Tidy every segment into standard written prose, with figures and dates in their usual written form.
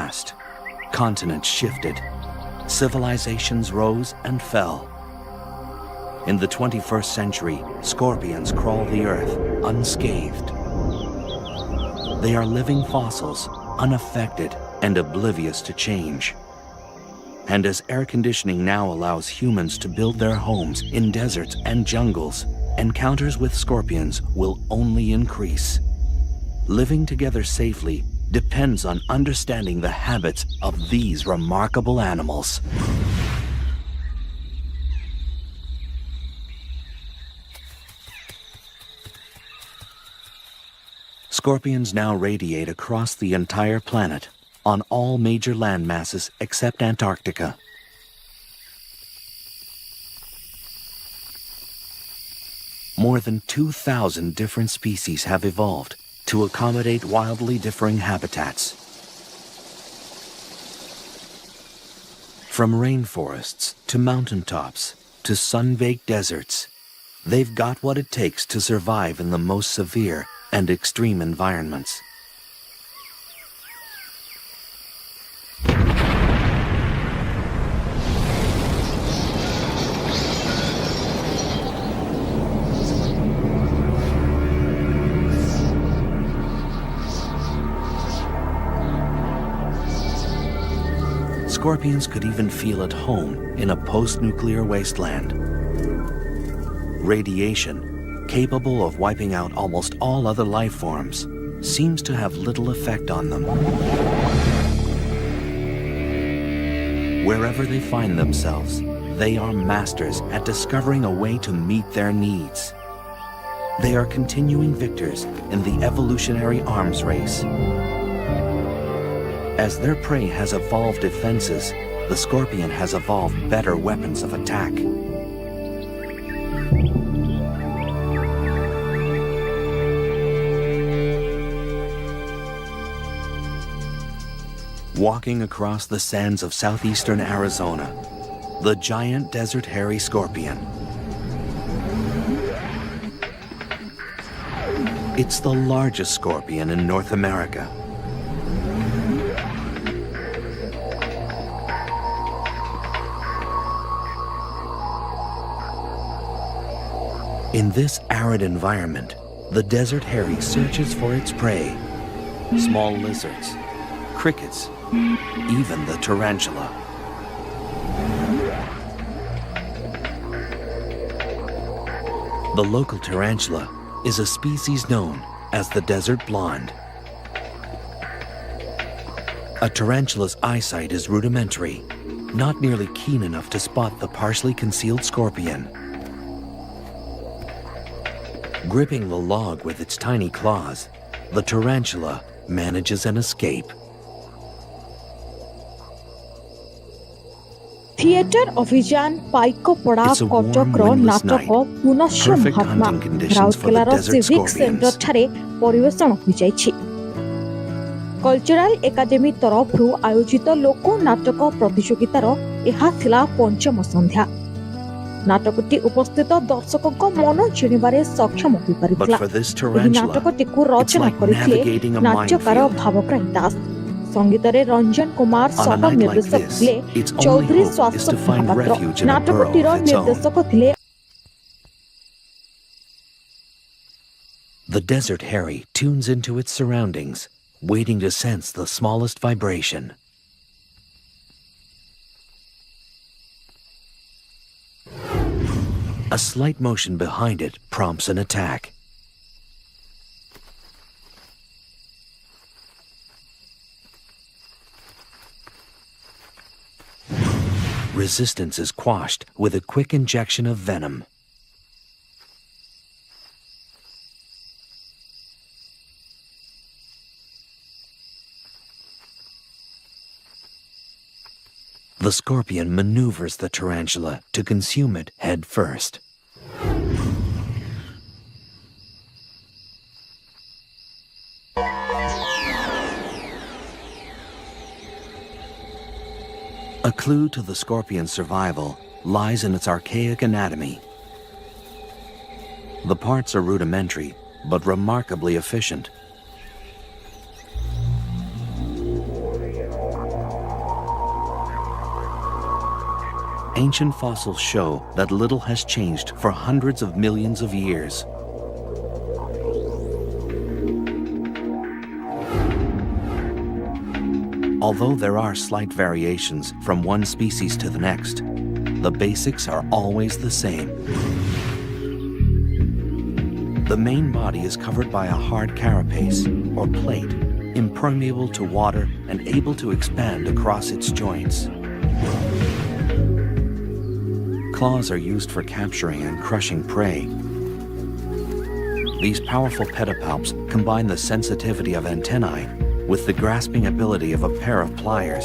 passed, continents shifted, civilizations rose and fell. In the 21st century, scorpions crawl the earth unscathed. They are living fossils, unaffected and oblivious to change. And as air conditioning now allows humans to build their homes in deserts and jungles, encounters with scorpions will only increase. Living together safely depends on understanding the habits of these remarkable animals. Scorpions now radiate across the entire planet, on all major land masses except Antarctica. More than 2,000 different species have evolved to accommodate wildly differing habitats. From rainforests to mountaintops to sun-baked deserts, they've got what it takes to survive in the most severe and extreme environments. Scorpions could even feel at home in a post-nuclear wasteland. Radiation, capable of wiping out almost all other life forms, seems to have little effect on them. Wherever they find themselves, they are masters at discovering a way to meet their needs. They are continuing victors in the evolutionary arms race. As their prey has evolved defenses, the scorpion has evolved better weapons of attack. Walking across the sands of southeastern Arizona, the giant desert hairy scorpion. It's the largest scorpion in North America. In this arid environment, the desert hairy searches for its prey. Small lizards, crickets, even the tarantula. The local tarantula is a species known as the desert blonde. A tarantula's eyesight is rudimentary, not nearly keen enough to spot the partially concealed scorpion. Gripping the log with its tiny claws, the tarantula manages an escape. Theatre अभियान पाइक पड़ा कटकर नाटक पुनश्च महात्मा राउरकेलार civic centre ठारे परिवेषण हो जाइछि। Cultural academy तरफरु आयोजित लोक नाटक प्रतियोगितार एहा थिला पंचम संध्या। नाटकटी उपस्थित दर्शकों मन जिणिबारे सक्षम होई परिथिला। एही नाटकटी को रचना करिथिले नाट्यकार भावग्राही दास। संगीतरे रंजन कुमार सह निर्देशक थिले चौधरी स्वास्थ्य महापात्र। नाटकटीर निर्देशक थिले। The desert hairy tunes into its surroundings, waiting to sense the smallest vibration. A slight motion behind it prompts an attack. Resistance is quashed with a quick injection of venom. The scorpion maneuvers the tarantula to consume it head first. A clue to the scorpion's survival lies in its archaic anatomy. The parts are rudimentary, but remarkably efficient. Ancient fossils show that little has changed for hundreds of millions of years. Although there are slight variations from one species to the next, the basics are always the same. The main body is covered by a hard carapace, or plate, impermeable to water and able to expand across its joints. Claws are used for capturing and crushing prey. These powerful pedipalps combine the sensitivity of antennae with the grasping ability of a pair of pliers.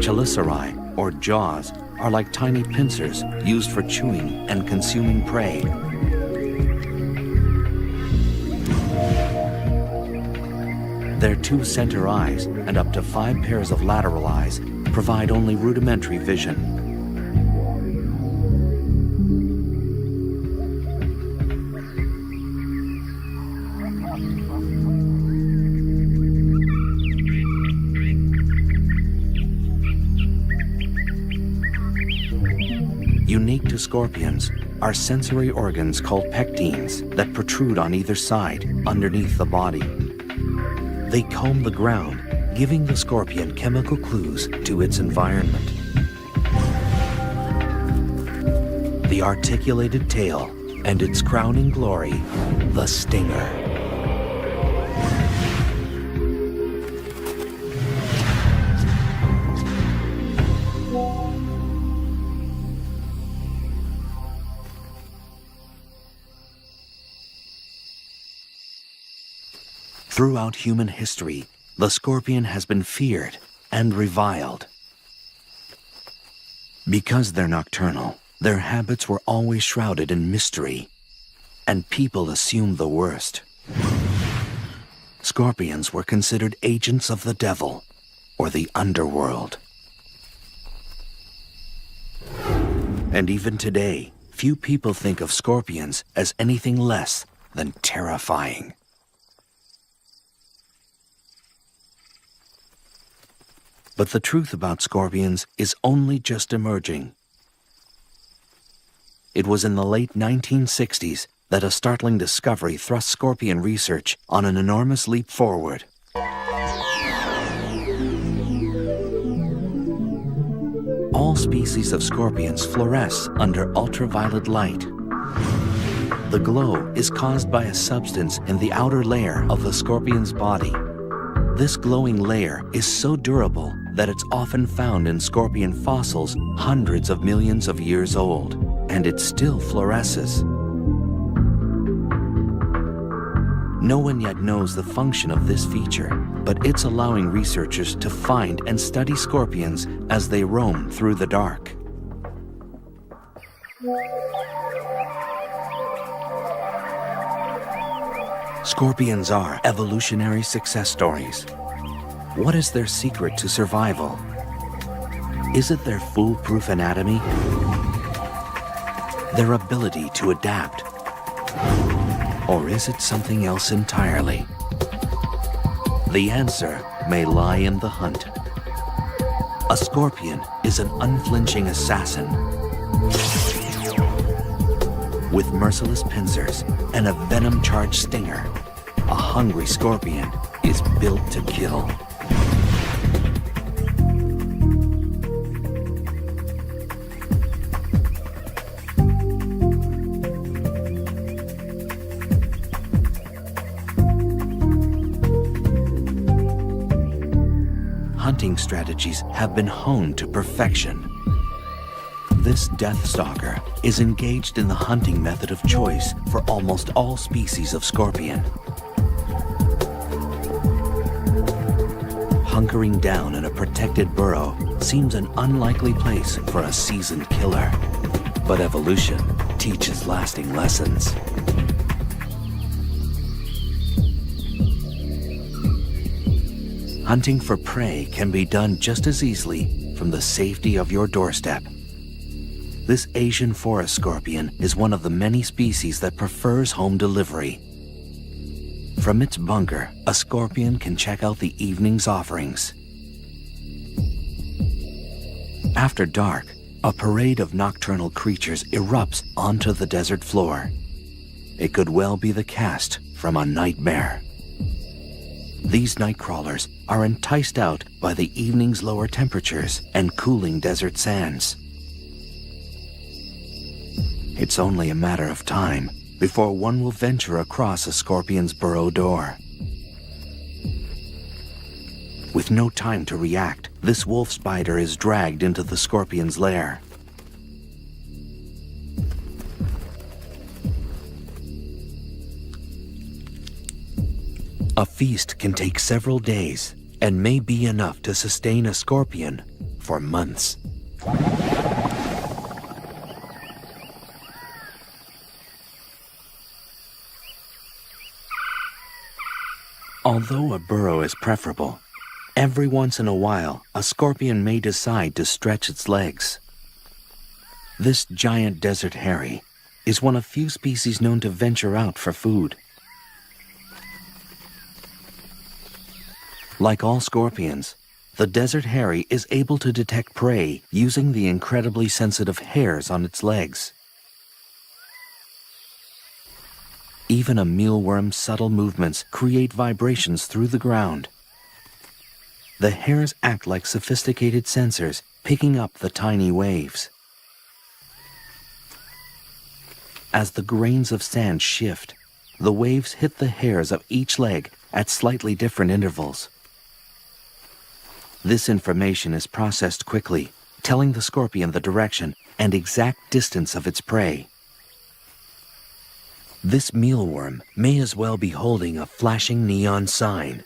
Chelicerae, or jaws, are like tiny pincers used for chewing and consuming prey. Their 2 center eyes and up to 5 pairs of lateral eyes provide only rudimentary vision. Unique to scorpions are sensory organs called pectines that protrude on either side underneath the body. They comb the ground, giving the scorpion chemical clues to its environment. The articulated tail and its crowning glory, the stinger. Throughout human history, the scorpion has been feared and reviled. Because they're nocturnal, their habits were always shrouded in mystery, and people assumed the worst. Scorpions were considered agents of the devil or the underworld. And even today, few people think of scorpions as anything less than terrifying. But the truth about scorpions is only just emerging. It was in the late 1960s that a startling discovery thrust scorpion research on an enormous leap forward. All species of scorpions fluoresce under ultraviolet light. The glow is caused by a substance in the outer layer of the scorpion's body. This glowing layer is so durable that it's often found in scorpion fossils hundreds of millions of years old, and it still fluoresces. No one yet knows the function of this feature, but it's allowing researchers to find and study scorpions as they roam through the dark. Scorpions are evolutionary success stories. What is their secret to survival? Is it their foolproof anatomy? Their ability to adapt? Or is it something else entirely? The answer may lie in the hunt. A scorpion is an unflinching assassin with merciless pincers and a venom-charged stinger. A hungry scorpion is built to kill. Hunting strategies have been honed to perfection. This death stalker is engaged in the hunting method of choice for almost all species of scorpion. Hunkering down in a protected burrow seems an unlikely place for a seasoned killer, but evolution teaches lasting lessons. Hunting for prey can be done just as easily from the safety of your doorstep. This Asian forest scorpion is one of the many species that prefers home delivery. From its bunker, a scorpion can check out the evening's offerings. After dark, a parade of nocturnal creatures erupts onto the desert floor. It could well be the cast from a nightmare. These night crawlers are enticed out by the evening's lower temperatures and cooling desert sands. It's only a matter of time before one will venture across a scorpion's burrow door. With no time to react, this wolf spider is dragged into the scorpion's lair. A feast can take several days and may be enough to sustain a scorpion for months. Although a burrow is preferable, every once in a while a scorpion may decide to stretch its legs. This giant desert hairy is one of few species known to venture out for food. Like all scorpions, the desert hairy is able to detect prey using the incredibly sensitive hairs on its legs. Even a mealworm's subtle movements create vibrations through the ground. The hairs act like sophisticated sensors, picking up the tiny waves. As the grains of sand shift, the waves hit the hairs of each leg at slightly different intervals. This information is processed quickly, telling the scorpion the direction and exact distance of its prey. This mealworm may as well be holding a flashing neon sign.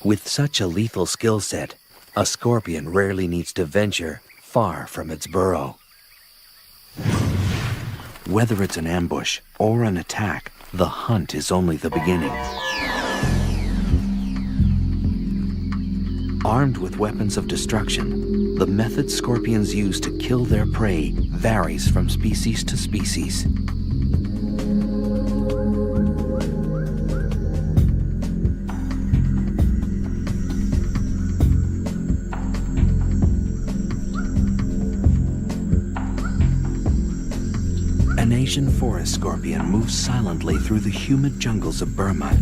With such a lethal skill set, a scorpion rarely needs to venture far from its burrow. Whether it's an ambush or an attack, the hunt is only the beginning. Armed with weapons of destruction, the method scorpions use to kill their prey varies from species to species. An Asian forest scorpion moves silently through the humid jungles of Burma.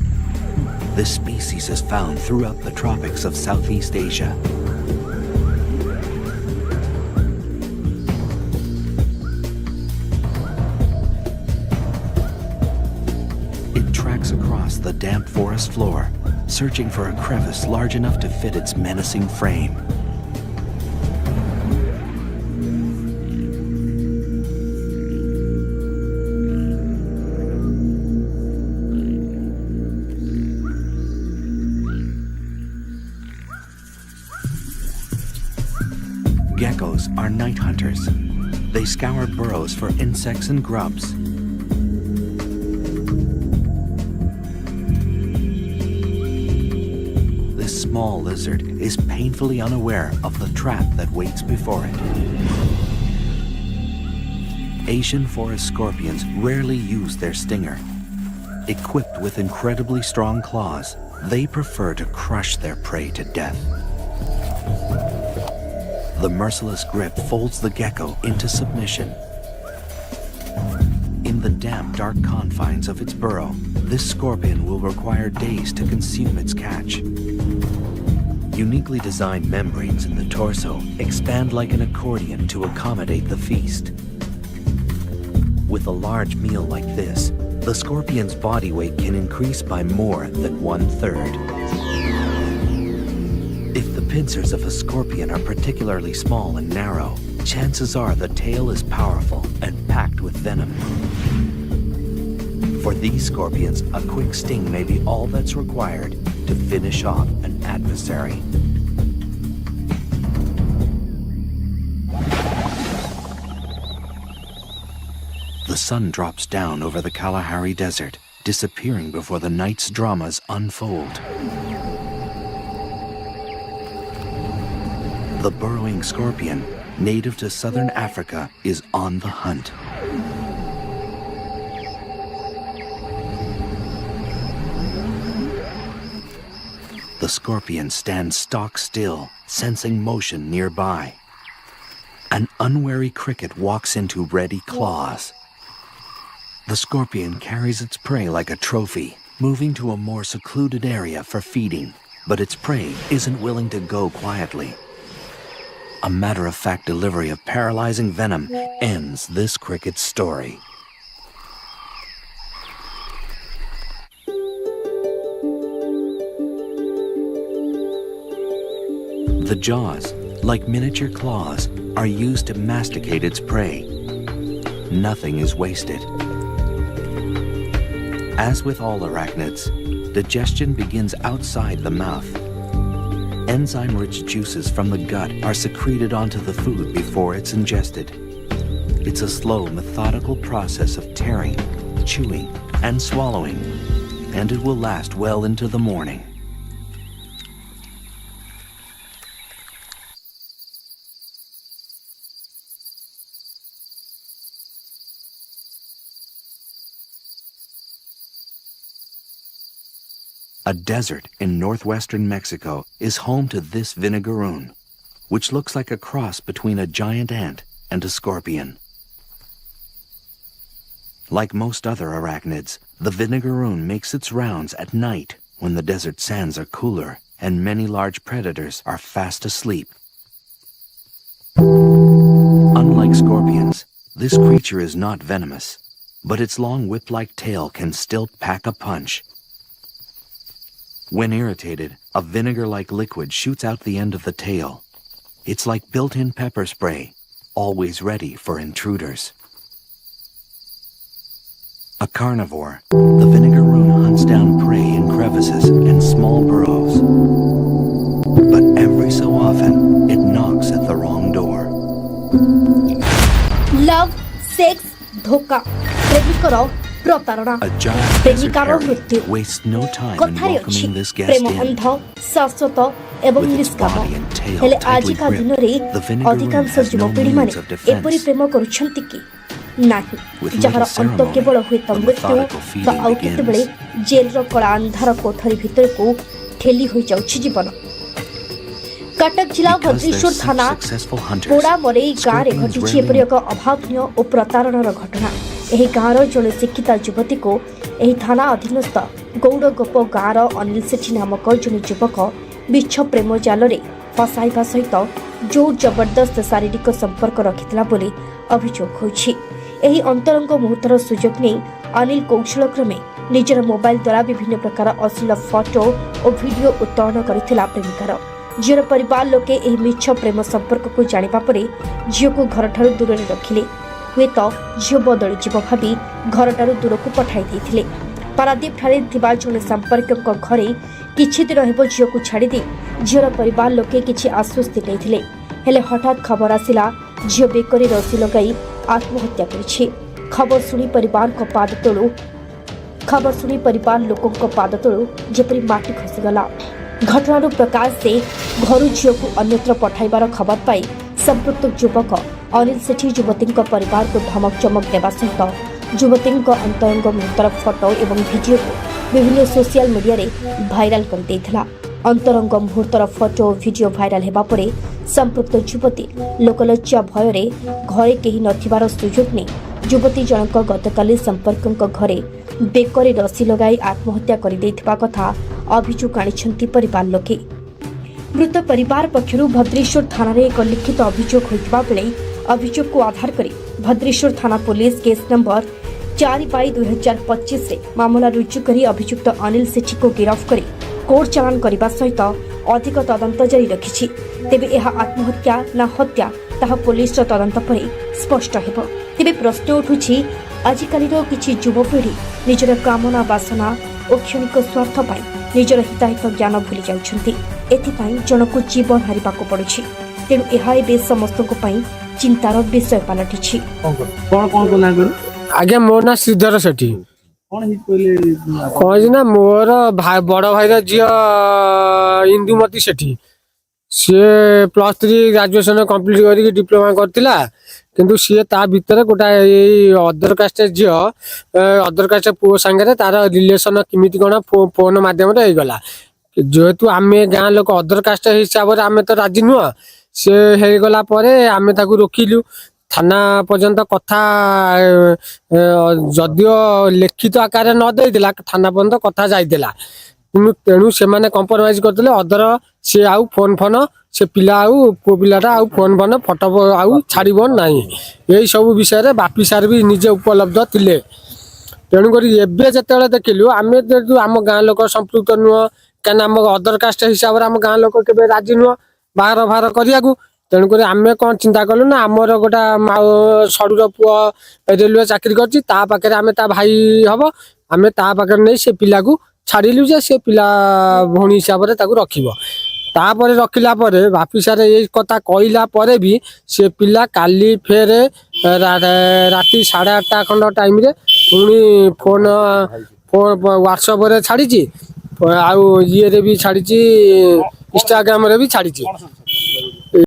This species is found throughout the tropics of Southeast Asia. It tracks across the damp forest floor, searching for a crevice large enough to fit its menacing frame. Geckos are night hunters. They scour burrows for insects and grubs. This small lizard is painfully unaware of the trap that waits before it. Asian forest scorpions rarely use their stinger. Equipped with incredibly strong claws, they prefer to crush their prey to death. The merciless grip folds the gecko into submission. In the damp, dark confines of its burrow, this scorpion will require days to consume its catch. Uniquely designed membranes in the torso expand like an accordion to accommodate the feast. With a large meal like this, the scorpion's body weight can increase by more than 1/3. If the pincers of a scorpion are particularly small and narrow, chances are the tail is powerful and packed with venom. For these scorpions, a quick sting may be all that's required to finish off an adversary. The sun drops down over the Kalahari Desert, disappearing before the night's dramas unfold. The burrowing scorpion, native to southern Africa, is on the hunt. scorpion stands stock still, sensing motion nearby. An unwary cricket walks into ready claws. The scorpion carries its prey like a trophy, moving to a more secluded area for feeding. But its prey isn't willing to go quietly. A matter-of-fact delivery of paralyzing venom ends this cricket's story. The jaws, like miniature claws, are used to masticate its prey. Nothing is wasted. As with all arachnids, digestion begins outside the mouth. Enzyme-rich juices from the gut are secreted onto the food before it's ingested. It's a slow, methodical process of tearing, chewing, and swallowing, and it will last well into the morning. A desert in northwestern Mexico is home to this vinegaroon, which looks like a cross between a giant ant and a scorpion. Like most other arachnids, the vinegaroon makes its rounds at night when the desert sands are cooler and many large predators are fast asleep. Unlike scorpions, this creature is not venomous, but its long whip-like tail can still pack a punch. When irritated, a vinegar-like liquid shoots out the end of the tail. It's like built-in pepper spray, always ready for intruders. A carnivore, the vinegaroon hunts down prey in crevices and small burrows. But every so often, it knocks at the wrong door. Love, sex, dhoka, प्रेमिकर प्रतारणा प्रेमिकार मृत्यु wastes no time in कथारे अछि welcoming this guest Prem in. अंध शाश्वत एवं With its निष्काम body and tail हेले tightly आजिका gripped, दिनरे the vinegar room अधिकांश has no युवपीढ़ी माने means of defense. एपरि प्रेम करूछंती कि नाही With जହାର little अंत ceremony, केवल हुए the मृत्यु methodical बा feeding आउ केतेबेले begins. जेलर कला अंधार कोठरी भितर को ठेली होई जाउछि जीवन कटक जिला Because भद्रेश्वर they're थाना such successful hunters, पोड़ा मरेई गाँव रे scorpions घटिछि एपरि एक अभावनीय और प्रतारणर घटना एही गाँवर जड़े शिक्षिता युवती को एही थाना अधीनस्थ गौड़गोप गाँवर अनिल सेठी नामक जड़े युवक मिछ प्रेम जाल फसाइबा सहित जोर जबरदस्त शारीरिक संपर्क रखिथिला बोली अभियोग होइछि एही अंतरंग मुहूर्तर सुजोग नै अनिल कौशलक्रमे निजर मोबाइल द्वारा विभिन्न प्रकार अश्लील फोटो और वीडियो उत्तोलन करथिला प्रेमिकार झीर परिवार लोके एही मिछ प्रेम संपर्क को जानिबा परे झील को घर ठारू दूर रखिले हुए तो झील बदली जीव भावी घर ठारू दूर को पठाई देथिले पारादीप ठारे थिबा जने संपर्कक घरे किछि दिन हेबो झील को छाड़ी दे झीर परिवार लोके किछि आश्वस्ति दैथिले हेले हठात खबर आसिला झील बेकरी रसी लगाई आत्महत्या करिछि खबर सुनी परिवार को पाद तळु खबर सुनी परिवार लोकों को पाद तळु जेपरि माटी खसीगला घटनार प्रकाश से घर झील को अन्यत्र पठाइबार खबर पाई संपृक्त युवक अनिल सेठी युवती परिवार को धमक चमक देवा सहित युवती अंतरंग मुहूर्तर फोटो एवं वीडियो को विभिन्न सोशल मीडिया रे भाइराल कर देथिला अंतरंग मुहूर्तर फोटो और वीडियो भाइराल हेबा परे संपृक्त युवती लोकलज्जा भय रे घरे केही नथिबार सुযোগ नै युवती जनक गतकाली संपर्कक घरे बेकरी रसी लगाई आत्महत्या कर देथिबा कथा अभियोग आनिछंती परिवार लोके मृत परिवार पक्षरु भद्रेश्वर थाना रे एक लिखित अभियोग होइतबा बेले अभियोग को आधार करी भद्रेश्वर थाना पुलिस केस नंबर 4/2025 रे मामला रुजु करी अभियुक्त अनिल सेठी को गिरफ्त करी कोर्ट चालान करबा सहित अधिक तदंत जारी रखिछि तेबे एहा आत्महत्या ना हत्या ताहा पुलिस रो तदंत परे स्पष्ट हेबो तेबे प्रश्न उठुछि आजिकालीर किछि युवपीढ़ी निजर कामना बासना और क्षणिक स्वार्थ पाई निजर हिताहित ज्ञान भूली जाउछंती एथिपाई जनकु जीवन हारिबाको पड़ुछि तेणु एहा एबे समस्तको पाई चिंतार विषय पालटिछि कोन आज्ञा मोर ना श्रीधर सेठी कौन ना मोर भाई बड़ भाई झी इंदुमती सेठी सी +3 ग्रेजुएशन कंप्लीट कर डिप्लोमा करथिला किंतु सी ता भीतर गोटा अदर कास्ट झी अदर कास्ट पुओ सांगे तार रिलेशन किमिति कोन फोन माध्यम रे गला जेहेतु आम गाँ लोक अदर कास्ट हिसाब से आम तो राजी नुह से हो गला आम ताकू रोकिलु थाना पर्यंत कथा जदियो लिखित आकार न देला थाना पर्यंत कथा जाइला तेणु से कंप्रोमाइज करते अदर सी आउ फोन फोन से पिला आउ पु पिलाटा आउ फोन फोन फटो आउ छाड़ ना यही सब विषय बापी सार भी निजे उपलब्ध थिले तेणुक एवं देखिलु आम आम गाँ लोक संपृक्त नुह क्या आम अदर कास्ट हिसाब से आम गाँ लोक के राजी नुह बाहर बाहर करने तेणुक आम कौन चिंता कलु ना आमर गोटा सड़ुर पुओ रेलवे चाकरी कर आम ता भाई हम आम ता पाखे नहीं से पिला को छाड़िलु जे से पिला भौणी हिसाब से रखिब तापर रखिला बापी सारे ये कथा कहला भी से पिला काली फेर राति 8:30 खंड टाइम रे पुणी फोन व्हाट्सएप छाड़ी आउ ये भी छाड़ी इंस्टाग्राम रे भी छाड़ी